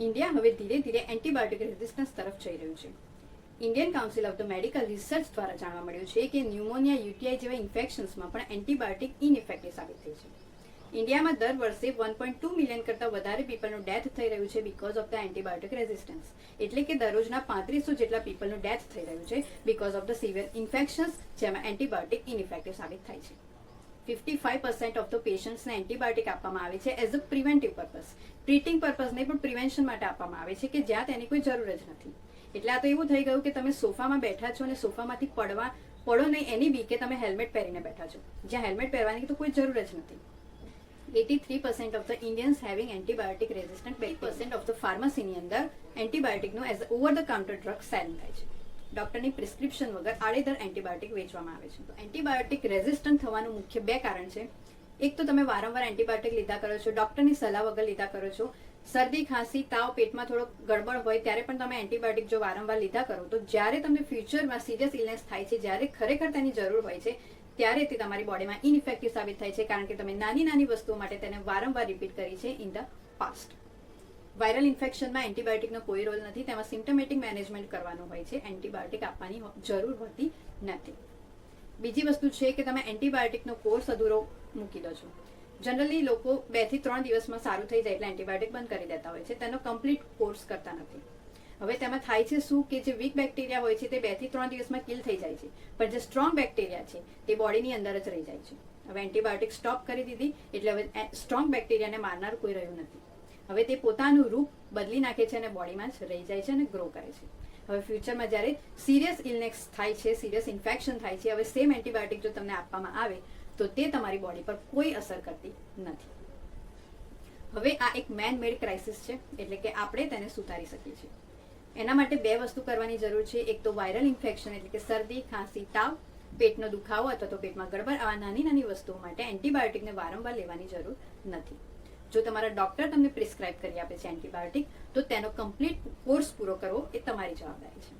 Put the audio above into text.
India હવે ધીરે ધીરે એન્ટીબાયોટિક રેઝિસ્ટન્સ તરફ જઈ રહ્યું છે. Indian council of the medical research દ્વારા જાણવા મળ્યું છે કે ન્યુમોનિયા, યુટીઆઈ જેવા ઇન્ફેક્શન્સમાં પણ એન્ટીબાયોટિક ઇનઇફેક્ટિવ સાબિત થઈ છે. ઇન્ડિયામાં દર વર્ષે 1.2 મિલિયન કરતાં વધારે પીપલનું ડેથ થઈ રહ્યું છે because of the antibiotic resistance. એટલે કે દરરોજના 3500 જેટલા પીપલનું ડેથ થઈ રહ્યું છે because of the severe infections જેમાં એન્ટીબાયોટિક ઇનઇફેક્ટિવ સાબિત થાય છે. 55% ઓફ ધ પેશન્ટ્સને એન્ટીબાયોટિક આપવામાં આવે છે as a preventive purpose. Treating purpose નહીં પણ પ્રિવેન્શન માટે આપવામાં આવે છે કે જ્યાં તેની કોઈ જરૂર જ નથી. એટલે આ તો એવું થઈ ગયું કે તમે સોફામાં બેઠા છો અને સોફામાંથી પડો નહીં એની બી કે તમે હેલ્મેટ પહેરીને બેઠા છો, જ્યાં હેલ્મેટ પહેરવાની તો કોઈ જરૂર જ નથી. 83% of the Indians having antibiotic resistant. 2% of the ફાર્મસીની અંદર એન્ટીબાયોટિકનું as over the counter drug sale થાય છે. ડોક્ટરની પ્રિસ્ક્રિપ્શન વગર આડેધડ એન્ટીબાયોટિક વેચવામાં આવે છે. એન્ટીબાયોટિક રેઝિસ્ટન્ટ થવાનું મુખ્ય બે કારણ છે. એક તો તમે વારંવાર એન્ટીબાયોટિક લીધા કરો છો, ડોક્ટરની સલાહ વગર લીધા કરો છો. શરદી, ખાંસી, તાવ, પેટમાં થોડો ગડબડ હોય ત્યારે પણ તમે એન્ટીબાયોટિક જો વારંવાર લીધા કરો તો જ્યારે તમને ફ્યુચરમાં સિરિયસ ઇલનેસ થાય છે, જ્યારે ખરેખર તેની જરૂર હોય છે ત્યારે તે તમારી બોડીમાં ઇનઇફેક્ટિવ સાબિત થાય છે, કારણ કે તમે નાની નાની વસ્તુઓ માટે તેને વારંવાર રિપીટ કરી છે ઇન ધ પાસ્ટ. વાયરલ ઇન્ફેક્શનમાં એન્ટીબાયોટિકનો કોઈ રોલ નથી, તેમાં સિમ્ટમેટિક મેનેજમેન્ટ કરવાનું હોય છે, એન્ટીબાયોટિક આપવાની જરૂર હોતી નથી. બીજી વસ્તુ છે કે તમે એન્ટીબાયોટિકનો કોર્સ અધૂરો મૂકી દો છો. જનરલી લોકો 2 થી 3 દિવસમાં સારું થઈ જાય એટલે એન્ટીબાયોટિક બંધ કરી દેતા હોય છે, તેનો કમ્પ્લીટ કોર્સ કરતા નથી. હવે તેમાં થાય છે શું કે જે વીક બેક્ટેરિયા હોય છે તે 2 થી 3 દિવસમાં કિલ થઈ જાય છે, પણ જે સ્ટ્રોંગ બેક્ટેરિયા છે તે બોડીની અંદર જ રહી જાય છે. હવે એન્ટીબાયોટિક સ્ટોપ કરી દીધી એટલે હવે સ્ટ્રોંગ બેક્ટેરિયાને મારનાર કોઈ રહ્યું નથી. હવે તે પોતાનું રૂપ બદલી નાખે છે અને બોડીમાં જ રહી જાય છે અને ગ્રો કરે છે. હવે ફ્યુચરમાં જ્યારે સિરિયસ ઇલનેસ થાય છે, સિરિયસ ઇન્ફેક્શન થાય છે, હવે સેમ એન્ટીબાયોટિક જો તમને આપવામાં આવે તો તે તમારી બોડી પર કોઈ અસર કરતી નથી. હવે આ એક મેન મેડ ક્રાઇસિસ છે, એટલે કે આપણે તેને સુધારી શકીએ છીએ. એના માટે 2 વસ્તુ કરવાની જરૂર છે. એક તો વાયરલ ઇન્ફેક્શન એટલે કે શરદી, ખાંસી, તાવ, પેટનો દુખાવો અથવા તો પેટમાં ગડબડ, આવા નાની નાની વસ્તુઓ માટે એન્ટીબાયોટિકને વારંવાર લેવાની જરૂર નથી. જો તમારા ડોક્ટર તમને પ્રિસ્ક્રાઇબ કરી આપે છે એન્ટીબાયોટિક તો તેનો કમ્પ્લીટ કોર્સ પૂરો કરવો એ તમારી જવાબદારી છે.